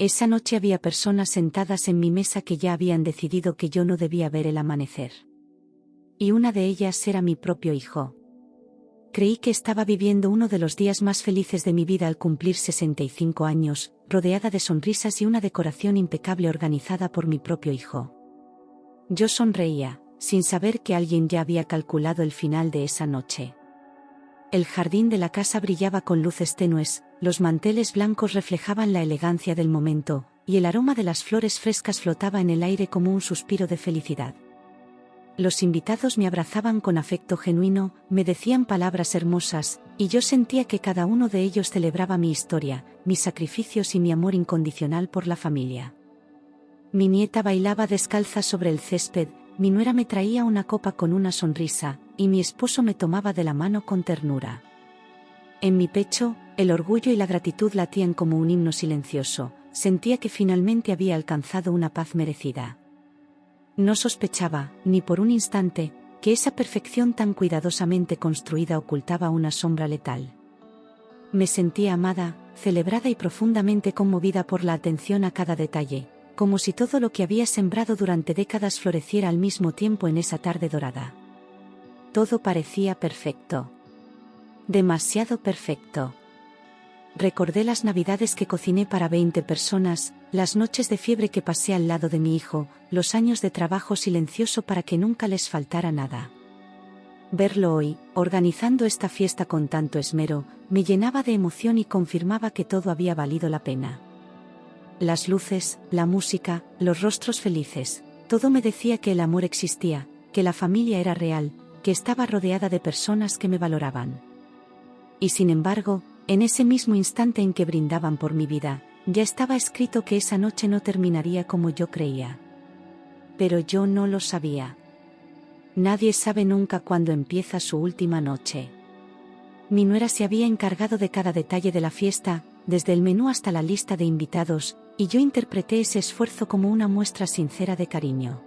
Esa noche había personas sentadas en mi mesa que ya habían decidido que yo no debía ver el amanecer. Y una de ellas era mi propio hijo. Creí que estaba viviendo uno de los días más felices de mi vida al cumplir 65 años, rodeada de sonrisas y una decoración impecable organizada por mi propio hijo. Yo sonreía, sin saber que alguien ya había calculado el final de esa noche. El jardín de la casa brillaba con luces tenues, los manteles blancos reflejaban la elegancia del momento, y el aroma de las flores frescas flotaba en el aire como un suspiro de felicidad. Los invitados me abrazaban con afecto genuino, me decían palabras hermosas, y yo sentía que cada uno de ellos celebraba mi historia, mis sacrificios y mi amor incondicional por la familia. Mi nieta bailaba descalza sobre el césped, mi nuera me traía una copa con una sonrisa, y mi esposo me tomaba de la mano con ternura. En mi pecho, el orgullo y la gratitud latían como un himno silencioso, sentía que finalmente había alcanzado una paz merecida. No sospechaba, ni por un instante, que esa perfección tan cuidadosamente construida ocultaba una sombra letal. Me sentía amada, celebrada y profundamente conmovida por la atención a cada detalle, como si todo lo que había sembrado durante décadas floreciera al mismo tiempo en esa tarde dorada. Todo parecía perfecto. Demasiado perfecto. Recordé las navidades que cociné para 20 personas, las noches de fiebre que pasé al lado de mi hijo, los años de trabajo silencioso para que nunca les faltara nada. Verlo hoy, organizando esta fiesta con tanto esmero, me llenaba de emoción y confirmaba que todo había valido la pena. Las luces, la música, los rostros felices, todo me decía que el amor existía, que la familia era real, que estaba rodeada de personas que me valoraban. Y sin embargo, en ese mismo instante en que brindaban por mi vida, ya estaba escrito que esa noche no terminaría como yo creía. Pero yo no lo sabía. Nadie sabe nunca cuándo empieza su última noche. Mi nuera se había encargado de cada detalle de la fiesta, desde el menú hasta la lista de invitados, y yo interpreté ese esfuerzo como una muestra sincera de cariño.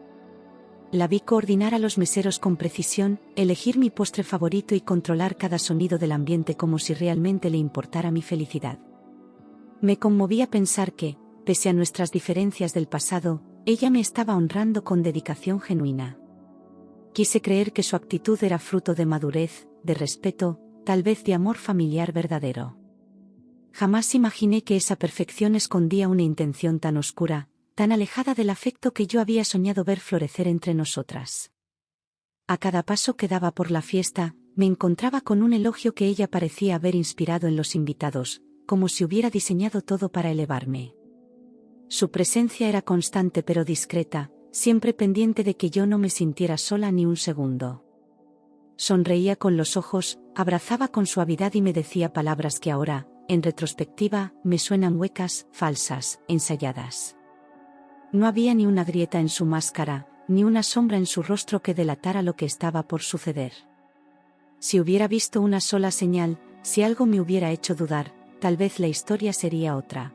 La vi coordinar a los meseros con precisión, elegir mi postre favorito y controlar cada sonido del ambiente como si realmente le importara mi felicidad. Me conmovía pensar que, pese a nuestras diferencias del pasado, ella me estaba honrando con dedicación genuina. Quise creer que su actitud era fruto de madurez, de respeto, tal vez de amor familiar verdadero. Jamás imaginé que esa perfección escondía una intención tan oscura, tan alejada del afecto que yo había soñado ver florecer entre nosotras. A cada paso que daba por la fiesta, me encontraba con un elogio que ella parecía haber inspirado en los invitados, como si hubiera diseñado todo para elevarme. Su presencia era constante pero discreta, siempre pendiente de que yo no me sintiera sola ni un segundo. Sonreía con los ojos, abrazaba con suavidad y me decía palabras que ahora, en retrospectiva, me suenan huecas, falsas, ensayadas. No había ni una grieta en su máscara, ni una sombra en su rostro que delatara lo que estaba por suceder. Si hubiera visto una sola señal, si algo me hubiera hecho dudar, tal vez la historia sería otra.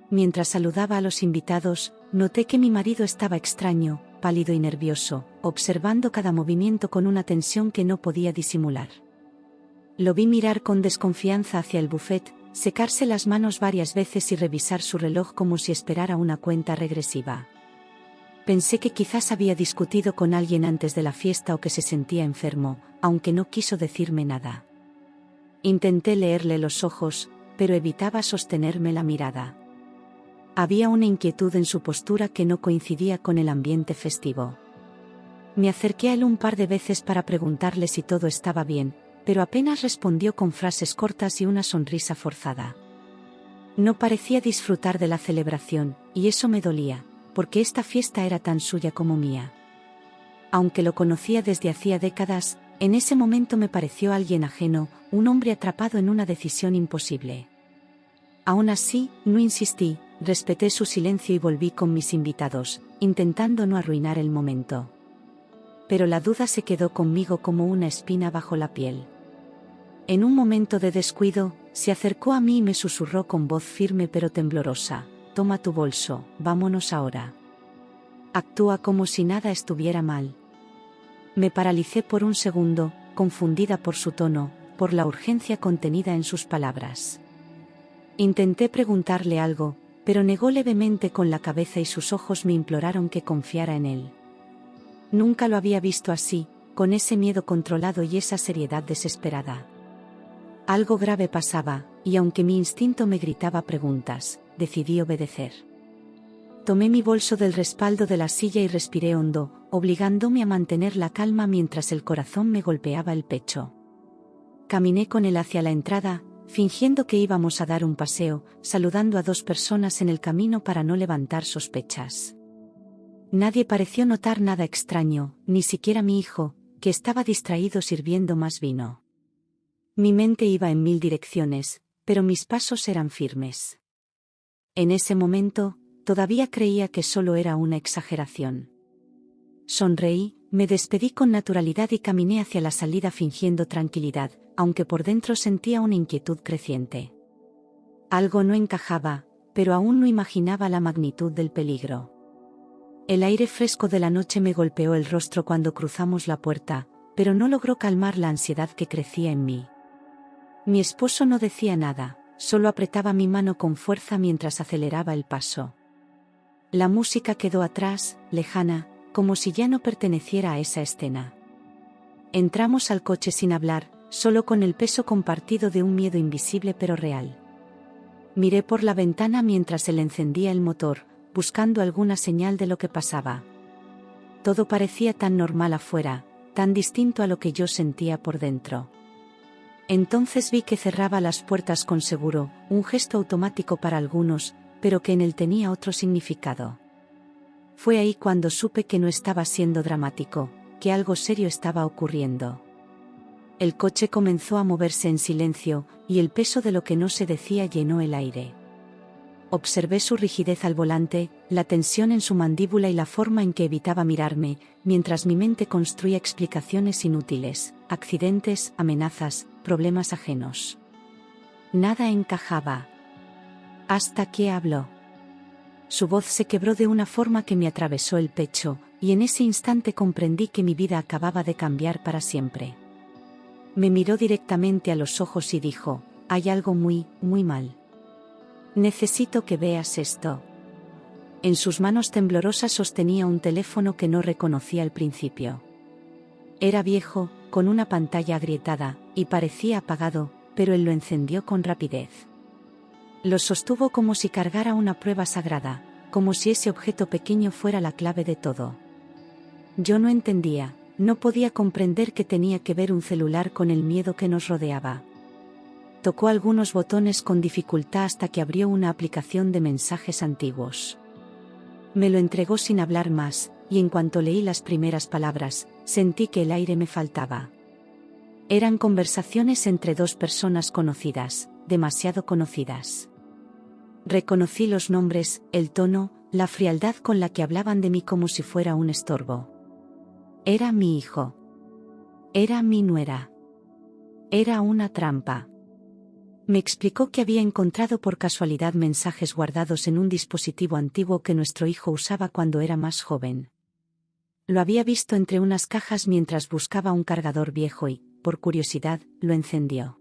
Mientras saludaba a los invitados, noté que mi marido estaba extraño, pálido y nervioso, observando cada movimiento con una tensión que no podía disimular. Lo vi mirar con desconfianza hacia el buffet, secarse las manos varias veces y revisar su reloj como si esperara una cuenta regresiva. Pensé que quizás había discutido con alguien antes de la fiesta o que se sentía enfermo, aunque no quiso decirme nada. Intenté leerle los ojos, pero evitaba sostenerme la mirada. Había una inquietud en su postura que no coincidía con el ambiente festivo. Me acerqué a él un par de veces para preguntarle si todo estaba bien, pero apenas respondió con frases cortas y una sonrisa forzada. No parecía disfrutar de la celebración, y eso me dolía, porque esta fiesta era tan suya como mía. Aunque lo conocía desde hacía décadas, en ese momento me pareció alguien ajeno, un hombre atrapado en una decisión imposible. Aún así, no insistí, respeté su silencio y volví con mis invitados, intentando no arruinar el momento. Pero la duda se quedó conmigo como una espina bajo la piel. En un momento de descuido, se acercó a mí y me susurró con voz firme pero temblorosa: «Toma tu bolso, vámonos ahora. Actúa como si nada estuviera mal». Me paralicé por un segundo, confundida por su tono, por la urgencia contenida en sus palabras. Intenté preguntarle algo, pero negó levemente con la cabeza y sus ojos me imploraron que confiara en él. Nunca lo había visto así, con ese miedo controlado y esa seriedad desesperada. Algo grave pasaba, y aunque mi instinto me gritaba preguntas, decidí obedecer. Tomé mi bolso del respaldo de la silla y respiré hondo, obligándome a mantener la calma mientras el corazón me golpeaba el pecho. Caminé con él hacia la entrada, fingiendo que íbamos a dar un paseo, saludando a 2 personas en el camino para no levantar sospechas. Nadie pareció notar nada extraño, ni siquiera mi hijo, que estaba distraído sirviendo más vino. Mi mente iba en 1000 direcciones, pero mis pasos eran firmes. En ese momento, todavía creía que solo era una exageración. Sonreí, me despedí con naturalidad y caminé hacia la salida fingiendo tranquilidad, aunque por dentro sentía una inquietud creciente. Algo no encajaba, pero aún no imaginaba la magnitud del peligro. El aire fresco de la noche me golpeó el rostro cuando cruzamos la puerta, pero no logró calmar la ansiedad que crecía en mí. Mi esposo no decía nada, solo apretaba mi mano con fuerza mientras aceleraba el paso. La música quedó atrás, lejana, como si ya no perteneciera a esa escena. Entramos al coche sin hablar, solo con el peso compartido de un miedo invisible pero real. Miré por la ventana mientras él encendía el motor, buscando alguna señal de lo que pasaba. Todo parecía tan normal afuera, tan distinto a lo que yo sentía por dentro. Entonces vi que cerraba las puertas con seguro, un gesto automático para algunos, pero que en él tenía otro significado. Fue ahí cuando supe que no estaba siendo dramático, que algo serio estaba ocurriendo. El coche comenzó a moverse en silencio, y el peso de lo que no se decía llenó el aire. Observé su rigidez al volante, la tensión en su mandíbula y la forma en que evitaba mirarme, mientras mi mente construía explicaciones inútiles, accidentes, amenazas, problemas ajenos. Nada encajaba. Hasta que habló. Su voz se quebró de una forma que me atravesó el pecho, y en ese instante comprendí que mi vida acababa de cambiar para siempre. Me miró directamente a los ojos y dijo: «Hay algo muy, muy mal. Necesito que veas esto». En sus manos temblorosas sostenía un teléfono que no reconocí al principio. Era viejo, con una pantalla agrietada, y parecía apagado, pero él lo encendió con rapidez. Lo sostuvo como si cargara una prueba sagrada, como si ese objeto pequeño fuera la clave de todo. Yo no entendía, no podía comprender qué tenía que ver un celular con el miedo que nos rodeaba. Tocó algunos botones con dificultad hasta que abrió una aplicación de mensajes antiguos. Me lo entregó sin hablar más, y en cuanto leí las primeras palabras, sentí que el aire me faltaba. Eran conversaciones entre 2 personas conocidas, demasiado conocidas. Reconocí los nombres, el tono, la frialdad con la que hablaban de mí como si fuera un estorbo. Era mi hijo. Era mi nuera. Era una trampa. Me explicó que había encontrado por casualidad mensajes guardados en un dispositivo antiguo que nuestro hijo usaba cuando era más joven. Lo había visto entre unas cajas mientras buscaba un cargador viejo y, por curiosidad, lo encendió.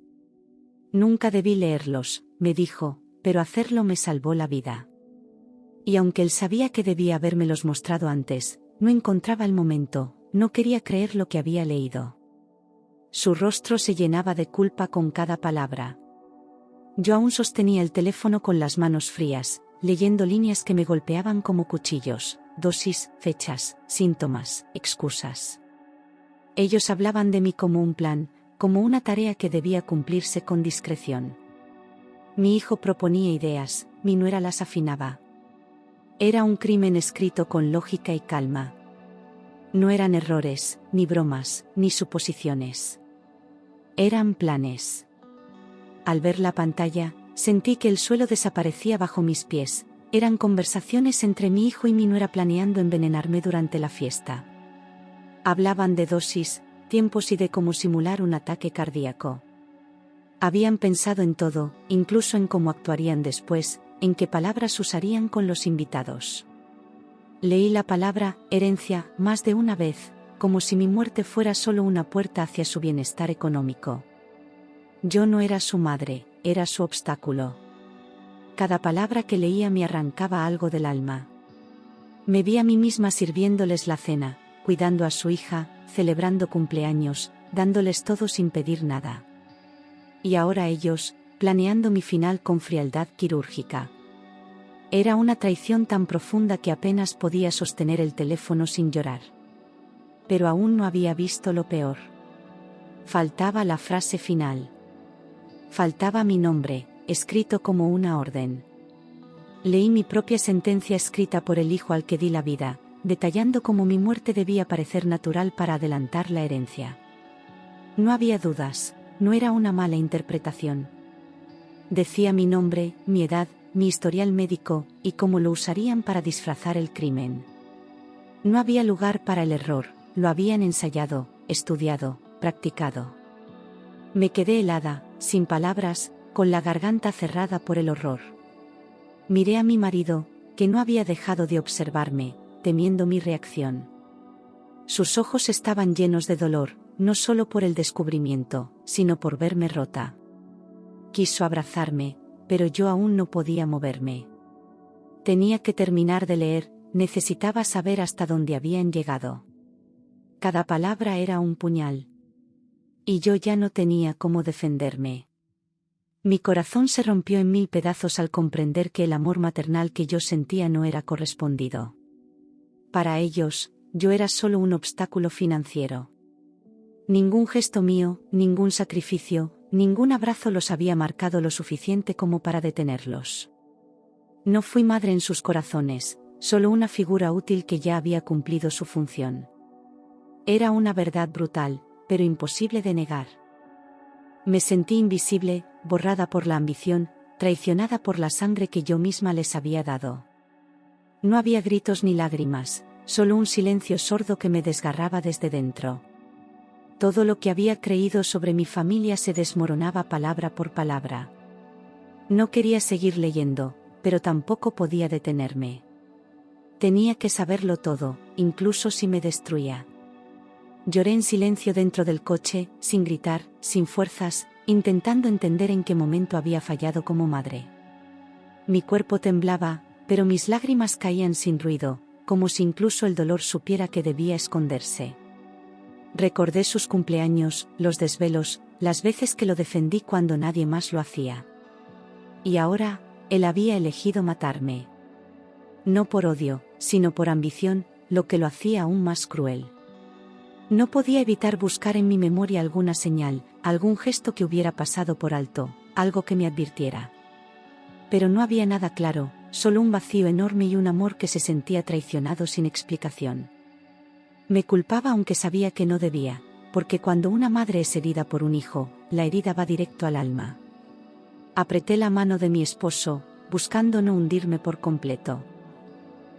Nunca debí leerlos, me dijo, pero hacerlo me salvó la vida. Y aunque él sabía que debía habérmelos mostrado antes, no encontraba el momento, no quería creer lo que había leído. Su rostro se llenaba de culpa con cada palabra. Yo aún sostenía el teléfono con las manos frías, leyendo líneas que me golpeaban como cuchillos, dosis, fechas, síntomas, excusas. Ellos hablaban de mí como un plan, como una tarea que debía cumplirse con discreción. Mi hijo proponía ideas, mi nuera las afinaba. Era un crimen escrito con lógica y calma. No eran errores, ni bromas, ni suposiciones. Eran planes. Al ver la pantalla, sentí que el suelo desaparecía bajo mis pies. Eran conversaciones entre mi hijo y mi nuera planeando envenenarme durante la fiesta. Hablaban de dosis, tiempos y de cómo simular un ataque cardíaco. Habían pensado en todo, incluso en cómo actuarían después, en qué palabras usarían con los invitados. Leí la palabra herencia más de una vez, como si mi muerte fuera solo una puerta hacia su bienestar económico. Yo no era su madre, era su obstáculo. Cada palabra que leía me arrancaba algo del alma. Me vi a mí misma sirviéndoles la cena, cuidando a su hija, celebrando cumpleaños, dándoles todo sin pedir nada. Y ahora ellos, planeando mi final con frialdad quirúrgica. Era una traición tan profunda que apenas podía sostener el teléfono sin llorar. Pero aún no había visto lo peor. Faltaba la frase final. Faltaba mi nombre, escrito como una orden. Leí mi propia sentencia escrita por el hijo al que di la vida, detallando cómo mi muerte debía parecer natural para adelantar la herencia. No había dudas, no era una mala interpretación. Decía mi nombre, mi edad, mi historial médico, y cómo lo usarían para disfrazar el crimen. No había lugar para el error, lo habían ensayado, estudiado, practicado. Me quedé helada, sin palabras, con la garganta cerrada por el horror. Miré a mi marido, que no había dejado de observarme, temiendo mi reacción. Sus ojos estaban llenos de dolor, no solo por el descubrimiento, sino por verme rota. Quiso abrazarme, pero yo aún no podía moverme. Tenía que terminar de leer, necesitaba saber hasta dónde habían llegado. Cada palabra era un puñal. Y yo ya no tenía cómo defenderme. Mi corazón se rompió en 1000 pedazos al comprender que el amor maternal que yo sentía no era correspondido. Para ellos, yo era solo un obstáculo financiero. Ningún gesto mío, ningún sacrificio, ningún abrazo los había marcado lo suficiente como para detenerlos. No fui madre en sus corazones, solo una figura útil que ya había cumplido su función. Era una verdad brutal, pero imposible de negar. Me sentí invisible, borrada por la ambición, traicionada por la sangre que yo misma les había dado. No había gritos ni lágrimas, solo un silencio sordo que me desgarraba desde dentro. Todo lo que había creído sobre mi familia se desmoronaba palabra por palabra. No quería seguir leyendo, pero tampoco podía detenerme. Tenía que saberlo todo, incluso si me destruía. Lloré en silencio dentro del coche, sin gritar, sin fuerzas, intentando entender en qué momento había fallado como madre. Mi cuerpo temblaba, pero mis lágrimas caían sin ruido, como si incluso el dolor supiera que debía esconderse. Recordé sus cumpleaños, los desvelos, las veces que lo defendí cuando nadie más lo hacía. Y ahora, él había elegido matarme. No por odio, sino por ambición, lo que lo hacía aún más cruel. No podía evitar buscar en mi memoria alguna señal, algún gesto que hubiera pasado por alto, algo que me advirtiera. Pero no había nada claro, solo un vacío enorme y un amor que se sentía traicionado sin explicación. Me culpaba aunque sabía que no debía, porque cuando una madre es herida por un hijo, la herida va directo al alma. Apreté la mano de mi esposo, buscando no hundirme por completo.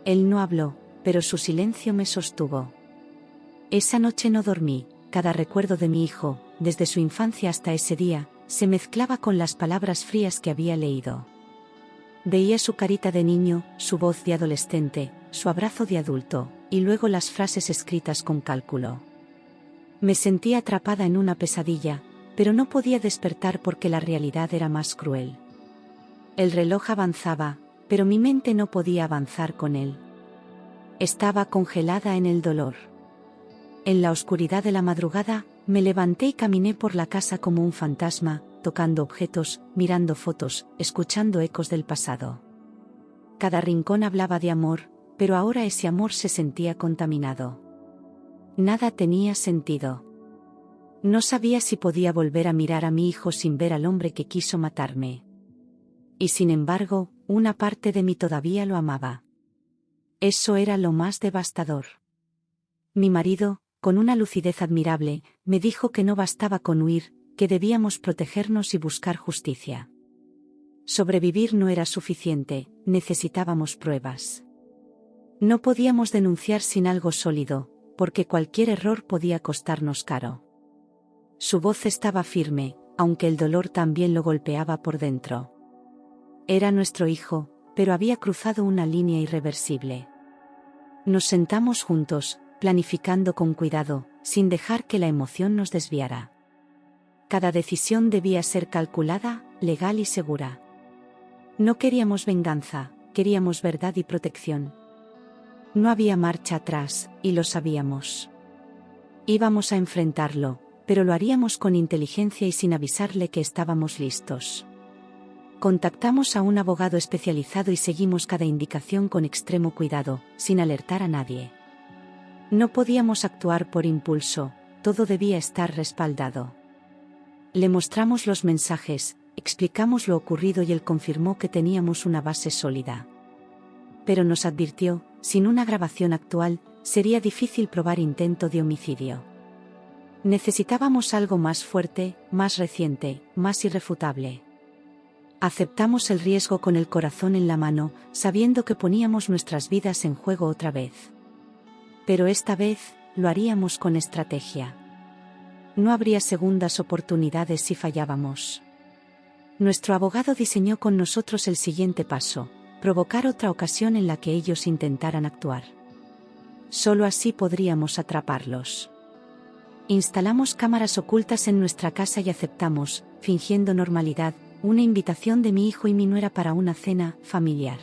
Él no habló, pero su silencio me sostuvo. Esa noche no dormí, cada recuerdo de mi hijo, desde su infancia hasta ese día, se mezclaba con las palabras frías que había leído. Veía su carita de niño, su voz de adolescente, su abrazo de adulto, y luego las frases escritas con cálculo. Me sentía atrapada en una pesadilla, pero no podía despertar porque la realidad era más cruel. El reloj avanzaba, pero mi mente no podía avanzar con él. Estaba congelada en el dolor. En la oscuridad de la madrugada, me levanté y caminé por la casa como un fantasma, tocando objetos, mirando fotos, escuchando ecos del pasado. Cada rincón hablaba de amor, pero ahora ese amor se sentía contaminado. Nada tenía sentido. No sabía si podía volver a mirar a mi hijo sin ver al hombre que quiso matarme. Y sin embargo, una parte de mí todavía lo amaba. Eso era lo más devastador. Mi marido, con una lucidez admirable, me dijo que no bastaba con huir, que debíamos protegernos y buscar justicia. Sobrevivir no era suficiente, necesitábamos pruebas. No podíamos denunciar sin algo sólido, porque cualquier error podía costarnos caro. Su voz estaba firme, aunque el dolor también lo golpeaba por dentro. Era nuestro hijo, pero había cruzado una línea irreversible. Nos sentamos juntos, planificando con cuidado, sin dejar que la emoción nos desviara. Cada decisión debía ser calculada, legal y segura. No queríamos venganza, queríamos verdad y protección. No había marcha atrás, y lo sabíamos. Íbamos a enfrentarlo, pero lo haríamos con inteligencia y sin avisarle que estábamos listos. Contactamos a un abogado especializado y seguimos cada indicación con extremo cuidado, sin alertar a nadie. No podíamos actuar por impulso, todo debía estar respaldado. Le mostramos los mensajes, explicamos lo ocurrido y él confirmó que teníamos una base sólida. Pero nos advirtió, sin una grabación actual, sería difícil probar intento de homicidio. Necesitábamos algo más fuerte, más reciente, más irrefutable. Aceptamos el riesgo con el corazón en la mano, sabiendo que poníamos nuestras vidas en juego otra vez. Pero esta vez, lo haríamos con estrategia. No habría segundas oportunidades si fallábamos. Nuestro abogado diseñó con nosotros el siguiente paso: provocar otra ocasión en la que ellos intentaran actuar. Solo así podríamos atraparlos. Instalamos cámaras ocultas en nuestra casa y aceptamos, fingiendo normalidad, una invitación de mi hijo y mi nuera para una cena familiar.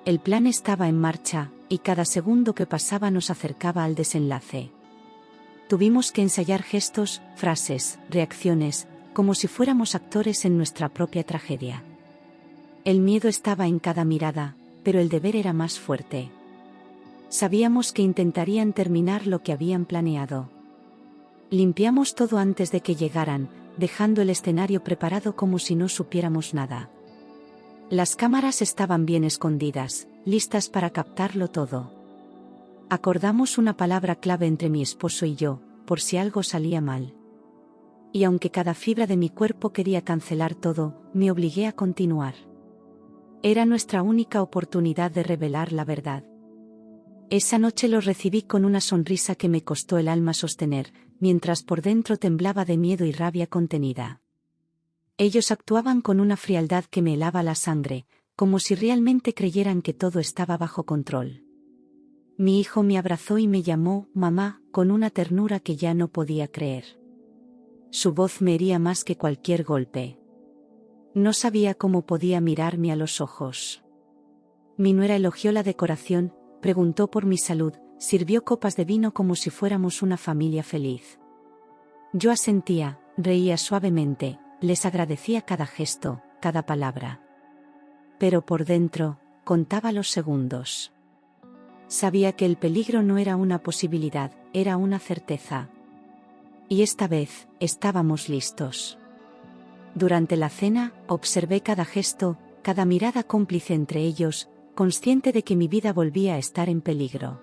El plan estaba en marcha, y cada segundo que pasaba nos acercaba al desenlace. Tuvimos que ensayar gestos, frases, reacciones, como si fuéramos actores en nuestra propia tragedia. El miedo estaba en cada mirada, pero el deber era más fuerte. Sabíamos que intentarían terminar lo que habían planeado. Limpiamos todo antes de que llegaran, dejando el escenario preparado como si no supiéramos nada. Las cámaras estaban bien escondidas, listas para captarlo todo. Acordamos una palabra clave entre mi esposo y yo, por si algo salía mal. Y aunque cada fibra de mi cuerpo quería cancelar todo, me obligué a continuar. Era nuestra única oportunidad de revelar la verdad. Esa noche los recibí con una sonrisa que me costó el alma sostener, mientras por dentro temblaba de miedo y rabia contenida. Ellos actuaban con una frialdad que me helaba la sangre, como si realmente creyeran que todo estaba bajo control. Mi hijo me abrazó y me llamó mamá, con una ternura que ya no podía creer. Su voz me hería más que cualquier golpe. No sabía cómo podía mirarme a los ojos. Mi nuera elogió la decoración, preguntó por mi salud, sirvió copas de vino como si fuéramos una familia feliz. Yo asentía, reía suavemente, les agradecía cada gesto, cada palabra. Pero por dentro, contaba los segundos. Sabía que el peligro no era una posibilidad, era una certeza. Y esta vez, estábamos listos. Durante la cena, observé cada gesto, cada mirada cómplice entre ellos, consciente de que mi vida volvía a estar en peligro.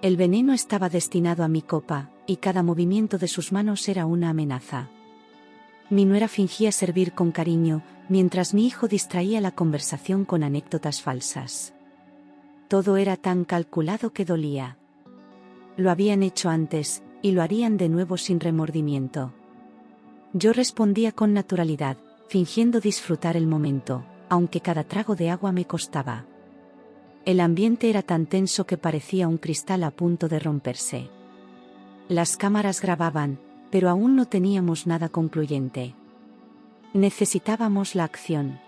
El veneno estaba destinado a mi copa, y cada movimiento de sus manos era una amenaza. Mi nuera fingía servir con cariño, mientras mi hijo distraía la conversación con anécdotas falsas. Todo era tan calculado que dolía. Lo habían hecho antes, y lo harían de nuevo sin remordimiento. Yo respondía con naturalidad, fingiendo disfrutar el momento, aunque cada trago de agua me costaba. El ambiente era tan tenso que parecía un cristal a punto de romperse. Las cámaras grababan, pero aún no teníamos nada concluyente. Necesitábamos la acción.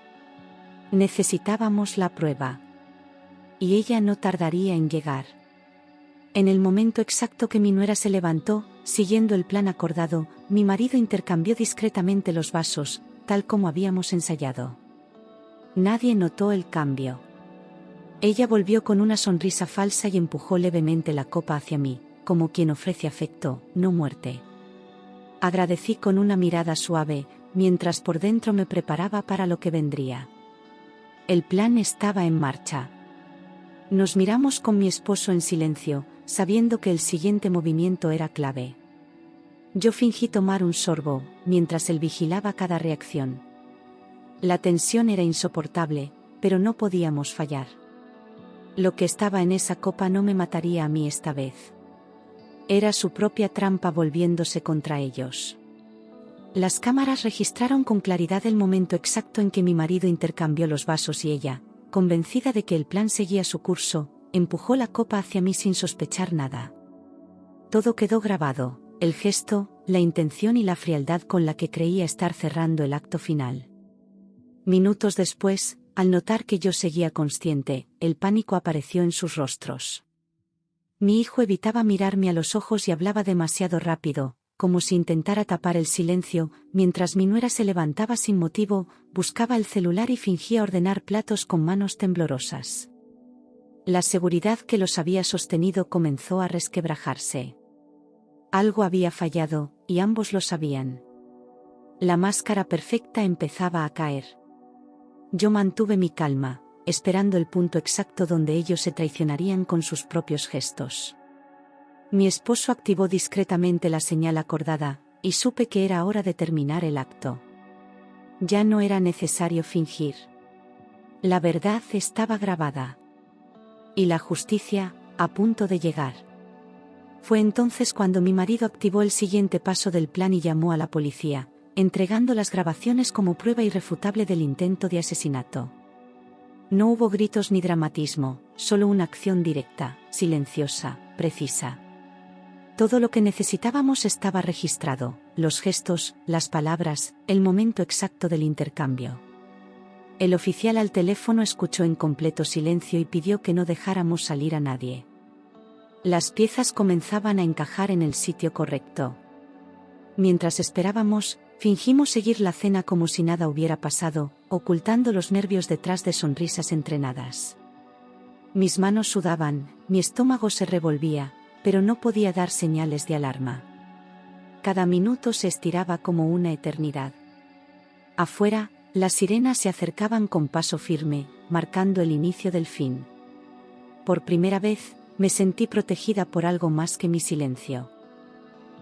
Necesitábamos la prueba. Y ella no tardaría en llegar. En el momento exacto que mi nuera se levantó, siguiendo el plan acordado, mi marido intercambió discretamente los vasos, tal como habíamos ensayado. Nadie notó el cambio. Ella volvió con una sonrisa falsa y empujó levemente la copa hacia mí, como quien ofrece afecto, no muerte. Agradecí con una mirada suave, mientras por dentro me preparaba para lo que vendría. El plan estaba en marcha. Nos miramos con mi esposo en silencio, sabiendo que el siguiente movimiento era clave. Yo fingí tomar un sorbo, mientras él vigilaba cada reacción. La tensión era insoportable, pero no podíamos fallar. Lo que estaba en esa copa no me mataría a mí esta vez. Era su propia trampa volviéndose contra ellos. Las cámaras registraron con claridad el momento exacto en que mi marido intercambió los vasos y ella, convencida de que el plan seguía su curso, empujó la copa hacia mí sin sospechar nada. Todo quedó grabado, el gesto, la intención y la frialdad con la que creía estar cerrando el acto final. Minutos después, al notar que yo seguía consciente, el pánico apareció en sus rostros. Mi hijo evitaba mirarme a los ojos y hablaba demasiado rápido, como si intentara tapar el silencio, mientras mi nuera se levantaba sin motivo, buscaba el celular y fingía ordenar platos con manos temblorosas. La seguridad que los había sostenido comenzó a resquebrajarse. Algo había fallado, y ambos lo sabían. La máscara perfecta empezaba a caer. Yo mantuve mi calma, esperando el punto exacto donde ellos se traicionarían con sus propios gestos. Mi esposo activó discretamente la señal acordada, y supe que era hora de terminar el acto. Ya no era necesario fingir. La verdad estaba grabada. Y la justicia, a punto de llegar. Fue entonces cuando mi marido activó el siguiente paso del plan y llamó a la policía, entregando las grabaciones como prueba irrefutable del intento de asesinato. No hubo gritos ni dramatismo, solo una acción directa, silenciosa, precisa. Todo lo que necesitábamos estaba registrado, los gestos, las palabras, el momento exacto del intercambio. El oficial al teléfono escuchó en completo silencio y pidió que no dejáramos salir a nadie. Las piezas comenzaban a encajar en el sitio correcto. Mientras esperábamos, fingimos seguir la cena como si nada hubiera pasado, ocultando los nervios detrás de sonrisas entrenadas. Mis manos sudaban, mi estómago se revolvía, pero no podía dar señales de alarma. Cada minuto se estiraba como una eternidad. Afuera, las sirenas se acercaban con paso firme, marcando el inicio del fin. Por primera vez, me sentí protegida por algo más que mi silencio.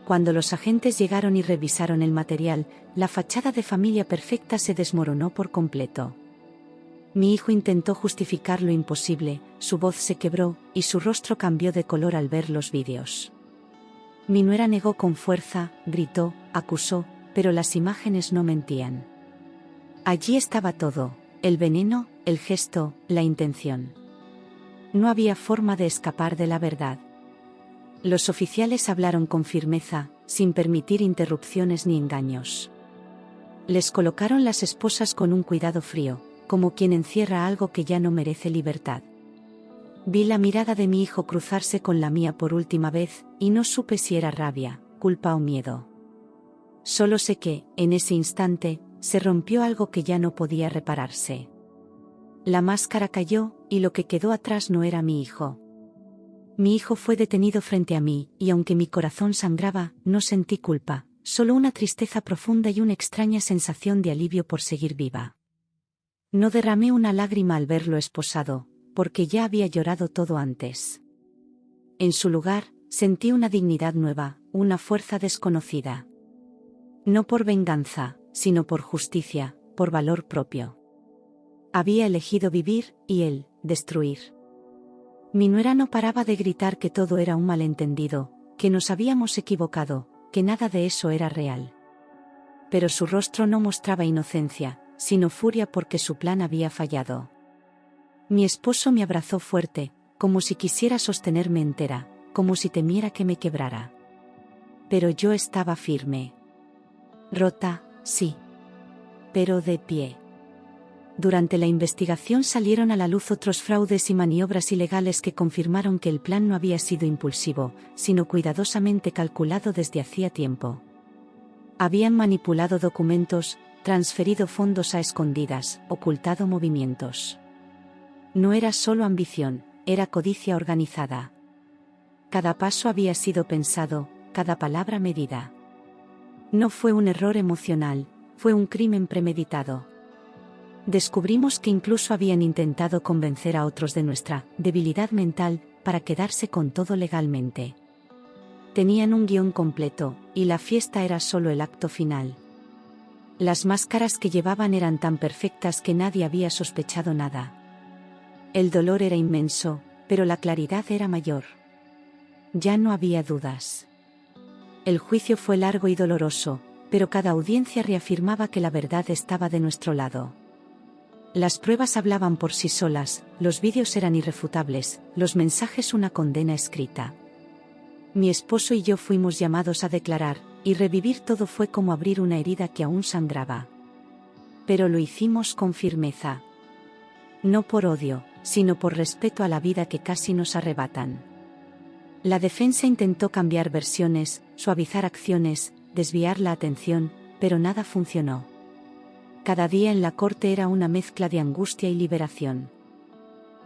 Cuando los agentes llegaron y revisaron el material, la fachada de familia perfecta se desmoronó por completo. Mi hijo intentó justificar lo imposible, su voz se quebró, y su rostro cambió de color al ver los vídeos. Mi nuera negó con fuerza, gritó, acusó, pero las imágenes no mentían. Allí estaba todo, el veneno, el gesto, la intención. No había forma de escapar de la verdad. Los oficiales hablaron con firmeza, sin permitir interrupciones ni engaños. Les colocaron las esposas con un cuidado frío, como quien encierra algo que ya no merece libertad. Vi la mirada de mi hijo cruzarse con la mía por última vez, y no supe si era rabia, culpa o miedo. Solo sé que, en ese instante, se rompió algo que ya no podía repararse. La máscara cayó, y lo que quedó atrás no era mi hijo. Mi hijo fue detenido frente a mí, y aunque mi corazón sangraba, no sentí culpa, solo una tristeza profunda y una extraña sensación de alivio por seguir viva. No derramé una lágrima al verlo esposado, porque ya había llorado todo antes. En su lugar, sentí una dignidad nueva, una fuerza desconocida. No por venganza, sino por justicia, por valor propio. Había elegido vivir, y él, destruir. Mi nuera no paraba de gritar que todo era un malentendido, que nos habíamos equivocado, que nada de eso era real. Pero su rostro no mostraba inocencia, sino furia porque su plan había fallado. Mi esposo me abrazó fuerte, como si quisiera sostenerme entera, como si temiera que me quebrara. Pero yo estaba firme. Rota, sí. Pero de pie. Durante la investigación salieron a la luz otros fraudes y maniobras ilegales que confirmaron que el plan no había sido impulsivo, sino cuidadosamente calculado desde hacía tiempo. Habían manipulado documentos, transferido fondos a escondidas, ocultado movimientos. No era solo ambición, era codicia organizada. Cada paso había sido pensado, cada palabra medida. No fue un error emocional, fue un crimen premeditado. Descubrimos que incluso habían intentado convencer a otros de nuestra debilidad mental para quedarse con todo legalmente. Tenían un guión completo, y la fiesta era solo el acto final. Las máscaras que llevaban eran tan perfectas que nadie había sospechado nada. El dolor era inmenso, pero la claridad era mayor. Ya no había dudas. El juicio fue largo y doloroso, pero cada audiencia reafirmaba que la verdad estaba de nuestro lado. Las pruebas hablaban por sí solas, los vídeos eran irrefutables, los mensajes una condena escrita. Mi esposo y yo fuimos llamados a declarar, y revivir todo fue como abrir una herida que aún sangraba. pero lo hicimos con firmeza. No por odio, sino por respeto a la vida que casi nos arrebatan. La defensa intentó cambiar versiones, suavizar acciones, desviar la atención, pero nada funcionó. Cada día en la corte era una mezcla de angustia y liberación.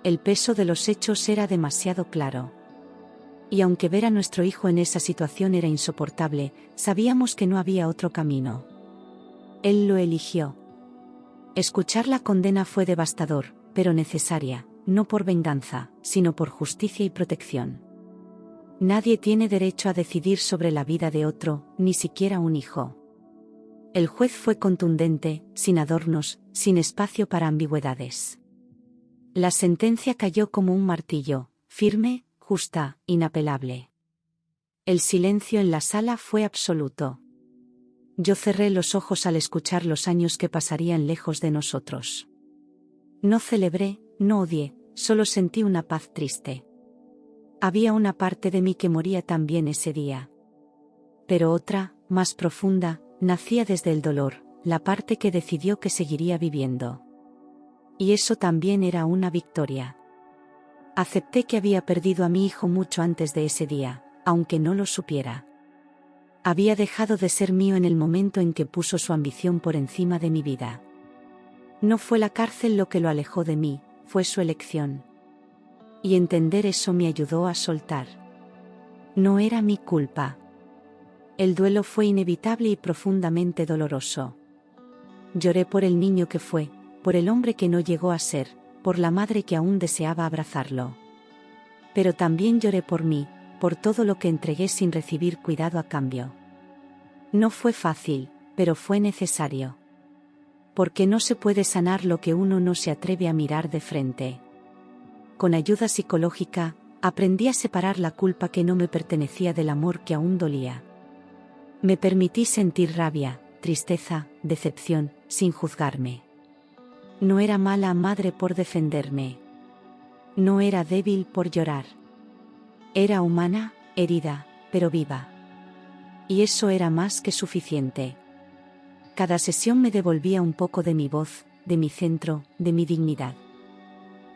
El peso de los hechos era demasiado claro. Y aunque ver a nuestro hijo en esa situación era insoportable, sabíamos que no había otro camino. Él lo eligió. Escuchar la condena fue devastador, pero necesaria, no por venganza, sino por justicia y protección. Nadie tiene derecho a decidir sobre la vida de otro, ni siquiera un hijo. El juez fue contundente, sin adornos, sin espacio para ambigüedades. La sentencia cayó como un martillo, firme, justa, inapelable. El silencio en la sala fue absoluto. Yo cerré los ojos al escuchar los años que pasarían lejos de nosotros. No celebré, no odié, solo sentí una paz triste. Había una parte de mí que moría también ese día. Pero otra, más profunda, nacía desde el dolor, la parte que decidió que seguiría viviendo. Y eso también era una victoria. Acepté que había perdido a mi hijo mucho antes de ese día, aunque no lo supiera. Había dejado de ser mío en el momento en que puso su ambición por encima de mi vida. No fue la cárcel lo que lo alejó de mí, fue su elección. Y entender eso me ayudó a soltar. No era mi culpa. El duelo fue inevitable y profundamente doloroso. Lloré por el niño que fue, por el hombre que no llegó a ser, por la madre que aún deseaba abrazarlo. Pero también lloré por mí, por todo lo que entregué sin recibir cuidado a cambio. No fue fácil, pero fue necesario. Porque no se puede sanar lo que uno no se atreve a mirar de frente. Con ayuda psicológica, aprendí a separar la culpa que no me pertenecía del amor que aún dolía. Me permití sentir rabia, tristeza, decepción, sin juzgarme. No era mala madre por defenderme. No era débil por llorar. Era humana, herida, pero viva. Y eso era más que suficiente. Cada sesión me devolvía un poco de mi voz, de mi centro, de mi dignidad.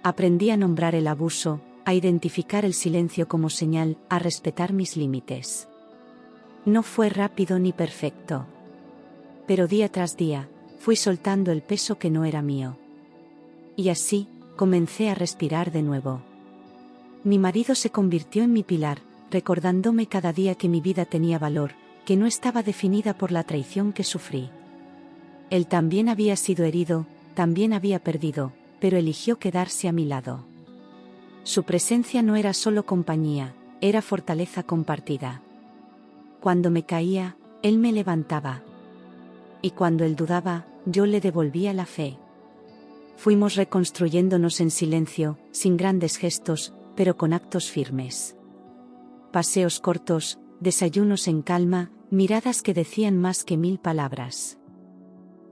Aprendí a nombrar el abuso, a identificar el silencio como señal, a respetar mis límites. No fue rápido ni perfecto. Pero día tras día, fui soltando el peso que no era mío. Y así, comencé a respirar de nuevo. Mi marido se convirtió en mi pilar, recordándome cada día que mi vida tenía valor, que no estaba definida por la traición que sufrí. Él también había sido herido, también había perdido, pero eligió quedarse a mi lado. Su presencia no era solo compañía, era fortaleza compartida. Cuando me caía, él me levantaba. Y cuando él dudaba, yo le devolvía la fe. Fuimos reconstruyéndonos en silencio, sin grandes gestos, pero con actos firmes. Paseos cortos, desayunos en calma, miradas que decían más que 1000 palabras.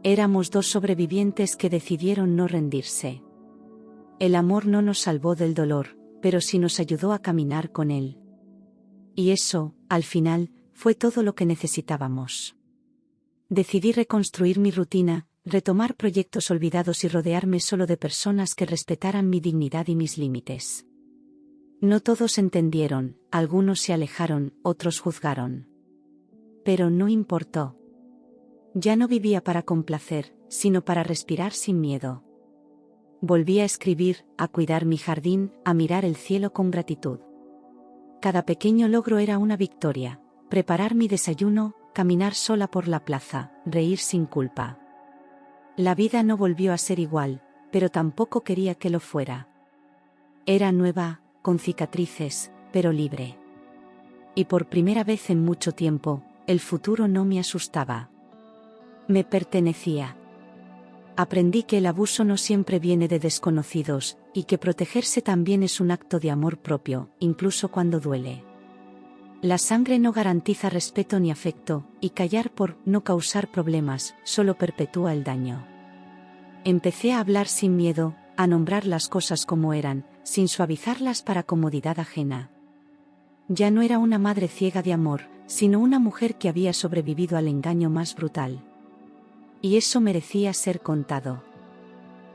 Éramos dos sobrevivientes que decidieron no rendirse. El amor no nos salvó del dolor, pero sí nos ayudó a caminar con él. Y eso, al final, fue todo lo que necesitábamos. Decidí reconstruir mi rutina, retomar proyectos olvidados y rodearme solo de personas que respetaran mi dignidad y mis límites. No todos entendieron, algunos se alejaron, otros juzgaron. Pero no importó. Ya no vivía para complacer, sino para respirar sin miedo. Volví a escribir, a cuidar mi jardín, a mirar el cielo con gratitud. Cada pequeño logro era una victoria: preparar mi desayuno, caminar sola por la plaza, reír sin culpa. La vida no volvió a ser igual, pero tampoco quería que lo fuera. Era nueva, con cicatrices, pero libre. Y por primera vez en mucho tiempo, el futuro no me asustaba. Me pertenecía. Aprendí que el abuso no siempre viene de desconocidos, y que protegerse también es un acto de amor propio, incluso cuando duele. La sangre no garantiza respeto ni afecto, y callar por no causar problemas solo perpetúa el daño. Empecé a hablar sin miedo, a nombrar las cosas como eran, sin suavizarlas para comodidad ajena. Ya no era una madre ciega de amor, sino una mujer que había sobrevivido al engaño más brutal. Y eso merecía ser contado.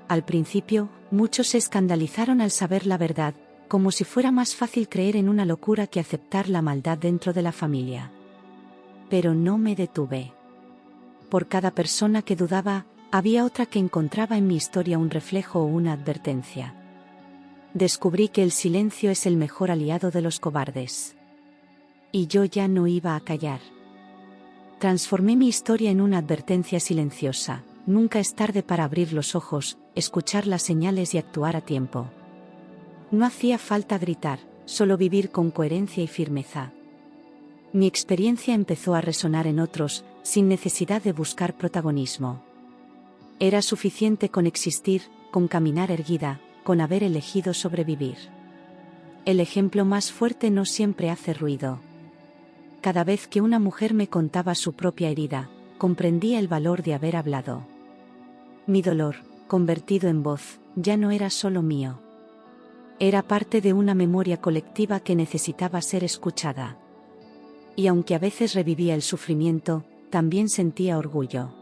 Al principio, muchos se escandalizaron al saber la verdad, como si fuera más fácil creer en una locura que aceptar la maldad dentro de la familia. Pero no me detuve. Por cada persona que dudaba, había otra que encontraba en mi historia un reflejo o una advertencia. Descubrí que el silencio es el mejor aliado de los cobardes. Y yo ya no iba a callar. Transformé mi historia en una advertencia silenciosa: nunca es tarde para abrir los ojos, escuchar las señales y actuar a tiempo. No hacía falta gritar, solo vivir con coherencia y firmeza. Mi experiencia empezó a resonar en otros, sin necesidad de buscar protagonismo. Era suficiente con existir, con caminar erguida, con haber elegido sobrevivir. El ejemplo más fuerte no siempre hace ruido. Cada vez que una mujer me contaba su propia herida, comprendía el valor de haber hablado. Mi dolor, convertido en voz, ya no era solo mío. Era parte de una memoria colectiva que necesitaba ser escuchada. Y aunque a veces revivía el sufrimiento, también sentía orgullo.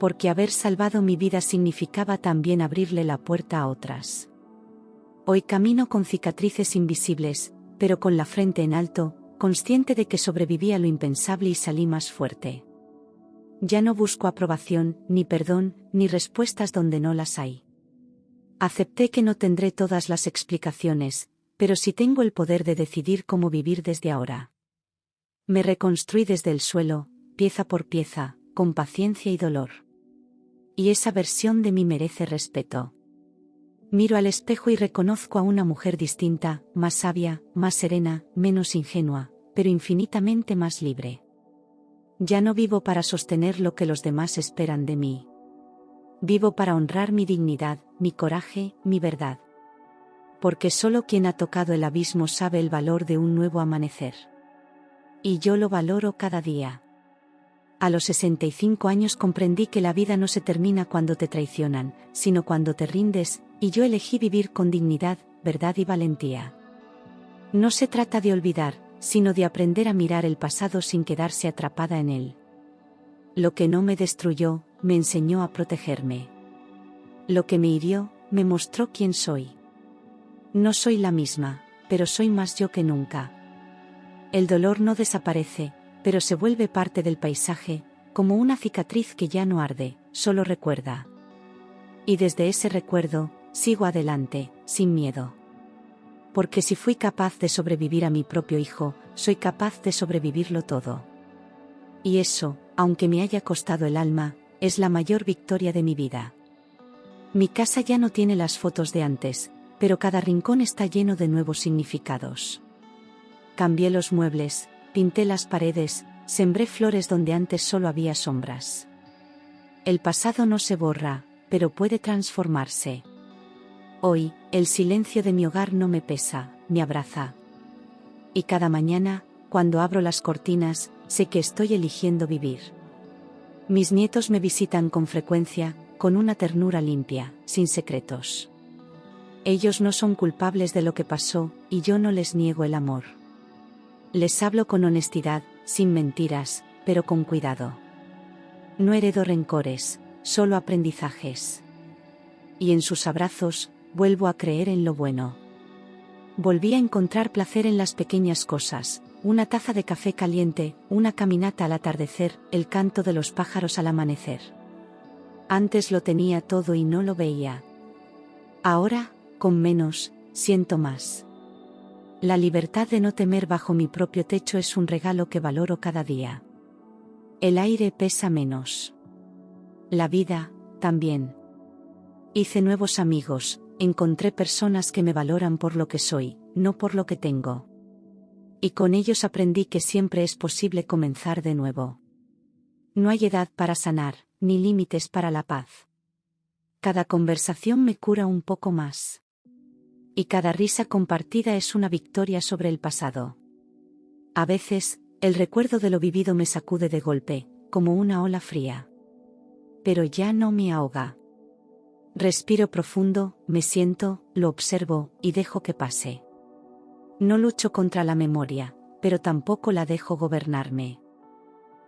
Porque haber salvado mi vida significaba también abrirle la puerta a otras. Hoy camino con cicatrices invisibles, pero con la frente en alto, consciente de que sobreviví a lo impensable y salí más fuerte. Ya no busco aprobación, ni perdón, ni respuestas donde no las hay. Acepté que no tendré todas las explicaciones, pero sí tengo el poder de decidir cómo vivir desde ahora. Me reconstruí desde el suelo, pieza por pieza, con paciencia y dolor. Y esa versión de mí merece respeto. Miro al espejo y reconozco a una mujer distinta, más sabia, más serena, menos ingenua, pero infinitamente más libre. Ya no vivo para sostener lo que los demás esperan de mí. Vivo para honrar mi dignidad, mi coraje, mi verdad. Porque solo quien ha tocado el abismo sabe el valor de un nuevo amanecer. Y yo lo valoro cada día. A los 65 años comprendí que la vida no se termina cuando te traicionan, sino cuando te rindes, y yo elegí vivir con dignidad, verdad y valentía. No se trata de olvidar, sino de aprender a mirar el pasado sin quedarse atrapada en él. Lo que no me destruyó, me enseñó a protegerme. Lo que me hirió, me mostró quién soy. No soy la misma, pero soy más yo que nunca. El dolor no desaparece, pero se vuelve parte del paisaje, como una cicatriz que ya no arde, solo recuerda. Y desde ese recuerdo, sigo adelante, sin miedo. Porque si fui capaz de sobrevivir a mi propio hijo, soy capaz de sobrevivirlo todo. Y eso, aunque me haya costado el alma, es la mayor victoria de mi vida. Mi casa ya no tiene las fotos de antes, pero cada rincón está lleno de nuevos significados. Cambié los muebles, pinté las paredes, sembré flores donde antes solo había sombras. El pasado no se borra, pero puede transformarse. Hoy, el silencio de mi hogar no me pesa, me abraza. Y cada mañana, cuando abro las cortinas, sé que estoy eligiendo vivir. Mis nietos me visitan con frecuencia, con una ternura limpia, sin secretos. Ellos no son culpables de lo que pasó, y yo no les niego el amor. Les hablo con honestidad, sin mentiras, pero con cuidado. No heredo rencores, solo aprendizajes. Y en sus abrazos, vuelvo a creer en lo bueno. Volví a encontrar placer en las pequeñas cosas: una taza de café caliente, una caminata al atardecer, el canto de los pájaros al amanecer. Antes lo tenía todo y no lo veía. Ahora, con menos, siento más. La libertad de no temer bajo mi propio techo es un regalo que valoro cada día. El aire pesa menos. La vida, también. Hice nuevos amigos, encontré personas que me valoran por lo que soy, no por lo que tengo. Y con ellos aprendí que siempre es posible comenzar de nuevo. No hay edad para sanar, ni límites para la paz. Cada conversación me cura un poco más. Y cada risa compartida es una victoria sobre el pasado. A veces, el recuerdo de lo vivido me sacude de golpe, como una ola fría. Pero ya no me ahoga. Respiro profundo, me siento, lo observo, y dejo que pase. No lucho contra la memoria, pero tampoco la dejo gobernarme.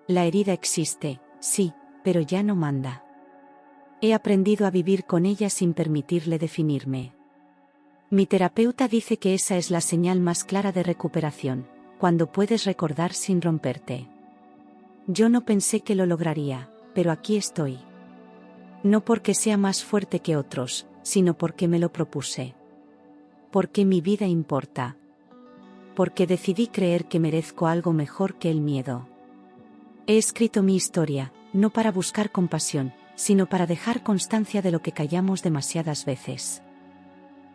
La herida existe, sí, pero ya no manda. He aprendido a vivir con ella sin permitirle definirme. Mi terapeuta dice que esa es la señal más clara de recuperación, cuando puedes recordar sin romperte. Yo no pensé que lo lograría, pero aquí estoy. No porque sea más fuerte que otros, sino porque me lo propuse. Porque mi vida importa. Porque decidí creer que merezco algo mejor que el miedo. He escrito mi historia, no para buscar compasión, sino para dejar constancia de lo que callamos demasiadas veces.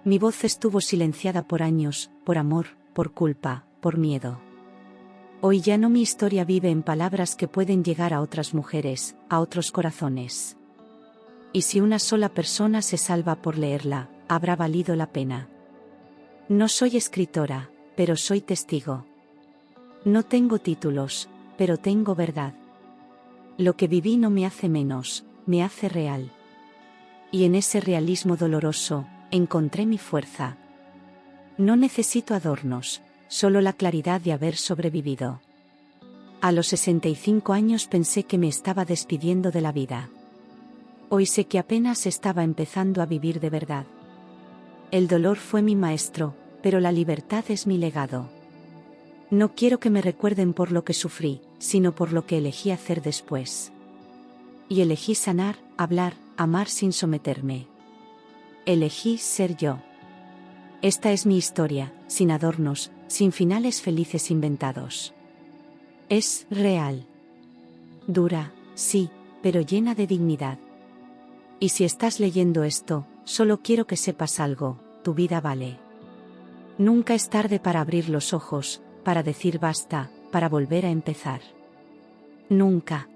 Mi voz estuvo silenciada por años, por amor, por culpa, por miedo. Hoy ya no, mi historia vive en palabras que pueden llegar a otras mujeres, a otros corazones. Y si una sola persona se salva por leerla, habrá valido la pena. No soy escritora, pero soy testigo. No tengo títulos, pero tengo verdad. Lo que viví no me hace menos, me hace real. Y en ese realismo doloroso, encontré mi fuerza. No necesito adornos, solo la claridad de haber sobrevivido. A los 65 años pensé que me estaba despidiendo de la vida. Hoy sé que apenas estaba empezando a vivir de verdad. El dolor fue mi maestro, pero la libertad es mi legado. No quiero que me recuerden por lo que sufrí, sino por lo que elegí hacer después. Y elegí sanar, hablar, amar sin someterme. Elegí ser yo. Esta es mi historia, sin adornos, sin finales felices inventados. Es real. Dura, sí, pero llena de dignidad. Y si estás leyendo esto, solo quiero que sepas algo, tu vida vale. Nunca es tarde para abrir los ojos, para decir basta, para volver a empezar. Nunca.